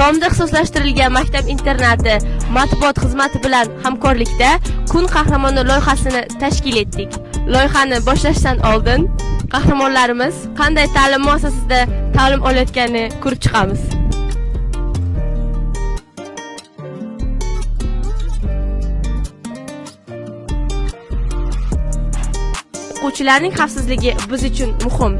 Tomda ixtisoslashtirilgan maktab internati matbuot xizmati bilan hamkorlikda kun qahramoni loyihasini tashkil etdik. Loyihani boshlashdan oldin qahramonlarimiz qanday ta'lim muassasasida ta'lim olayotganini ko'rib chiqamiz. O'quvchilarning xavfsizligi biz uchun muhim.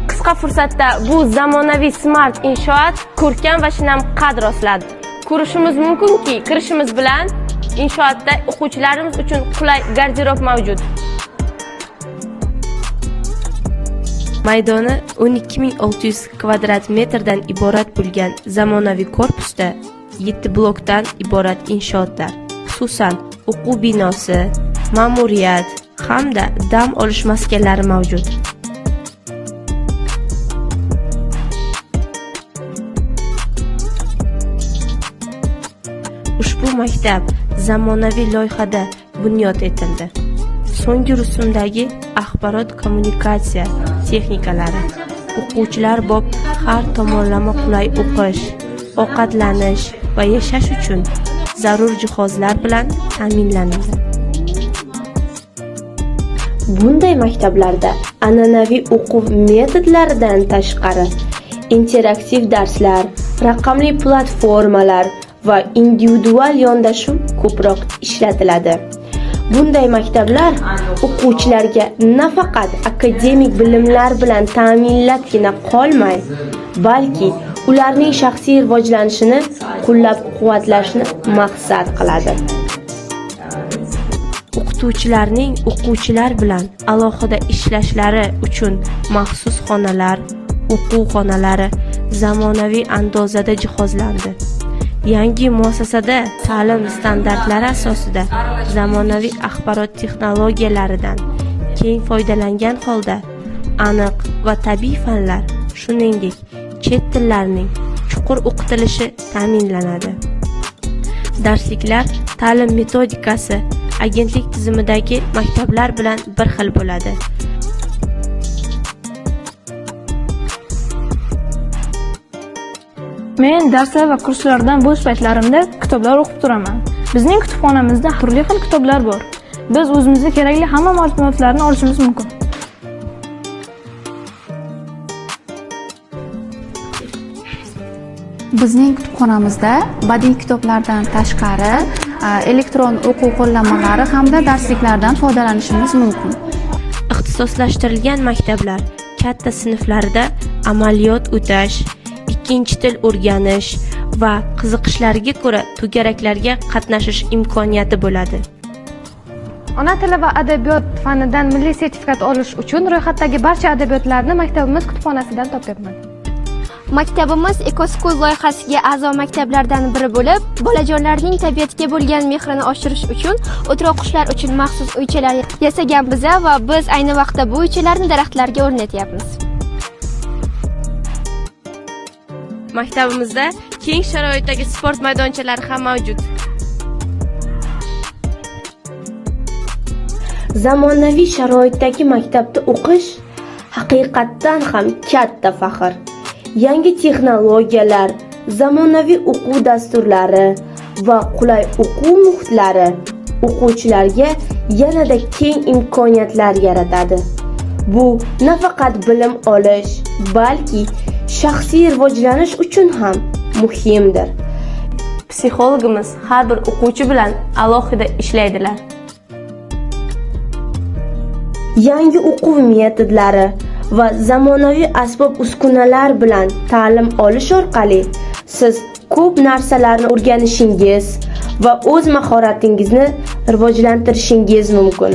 Qisqa fursatda bu zamonaviy smart inshoot ko'rkam va shinam qad rostladi. Ko'rishimiz mumkinki, kirishimiz bilan inshootda o'quvchilarimiz uchun qulay garderob mavjud. Maydoni 12600 kvadrat metrdan iborat bo'lgan zamonaviy korpusda 7 blokdan iborat inshootlar, xususan o'quv binosi, ma'muriyat hamda dam olish maskanlari mavjud. Ushbu maktab zamonaviy loyihada bunyod etildi. So'nggi rusumdagi axborot kommunikatsiya texnikalari, o'quvchilar bo'p har tomonlama qulay o'qish, ovqatlanish va yashash uchun zarur jihozlar bilan ta'minlanadi. Bunday maktablarda an'anaviy o'quv metodlaridan tashqari interaktiv darslar, raqamli platformalar va individual yondashuv ko'proq ishlatiladi. Bunday maktablar o'quvchilarga nafaqat akademik bilimlar bilan ta'minlabgina qolmay, balki ularning shaxsiy rivojlanishini qo'llab-quvvatlashni maqsad qiladi. O'qituvchilarning o'quvchilar bilan alohida ishlashlari uchun maxsus xonalar, o'quv xonalari zamonaviy andozada jihozlandi. Yangi muassasada ta'lim standartlari asosida zamonaviy axborot texnologiyalaridan keng foydalangan holda aniq va tabiiy fanlar, shuningdek chet tillarining chuqur o'qitilishi ta'minlanadi. Darsliklar ta'lim metodikasi agentlik tizimidagi maktablar bilan bir xil bo'ladi. Men darslar va kurslardan bo'sh paytlarimda kitoblar o'qib turaman. Bizning kutubxonamizda turli xil kitoblar bor. Biz o'zimizga kerakli hamma ma'lumotlarni olishimiz mumkin. Bizning kutubxonamizda badiiy kitoblardan tashqari elektron o'quv qo'llanmalari hamda darsliklardan foydalanishimiz mumkin. Ixtisoslashtirilgan maktablar katta sinflarida amaliyot o'tash, ikkinchi til o'rganish va qiziqishlariga ko'ra to'garaklarga qatnashish imkoniyati bo'ladi. Ona tili va adabiyot fanidan milliy sertifikat olish uchun ro'yxatdagi barcha adabiyotlarni maktabimiz kutubxonasidan topyapman. Maktabimiz EcoSchool loyihasiga a'zo maktablardan biri bo'lib, bolajonlarning tabiatga bo'lgan mehrini oshirish uchun o'tiroqqushlar uchun maxsus uychalar yasaganmiz va biz ayni vaqtda bu uychalarni daraxtlarga o'rnatyapmiz. Maktabimizda keng sharoitdagi sport maydonchalari ham mavjud. Zamonaviy sharoitdagi maktabda o'qish haqiqatdan ham katta faxr. Yangi texnologiyalar, zamonaviy o'quv dasturlari va qulay o'quv muhitlari o'quvchilarga yanada keng imkoniyatlar yaratadi. Bu nafaqat bilim olish, balki shaxsiy rivojlanish uchun ham muhimdir. Psixologimiz har bir o'quvchi bilan alohida ishlaydilar. Yangi o'quv metodlari va zamonaviy asbob-uskunalar bilan ta'lim olish orqali siz ko'p narsalarni o'rganishingiz va o'z mahoratingizni rivojlantirishingiz mumkin.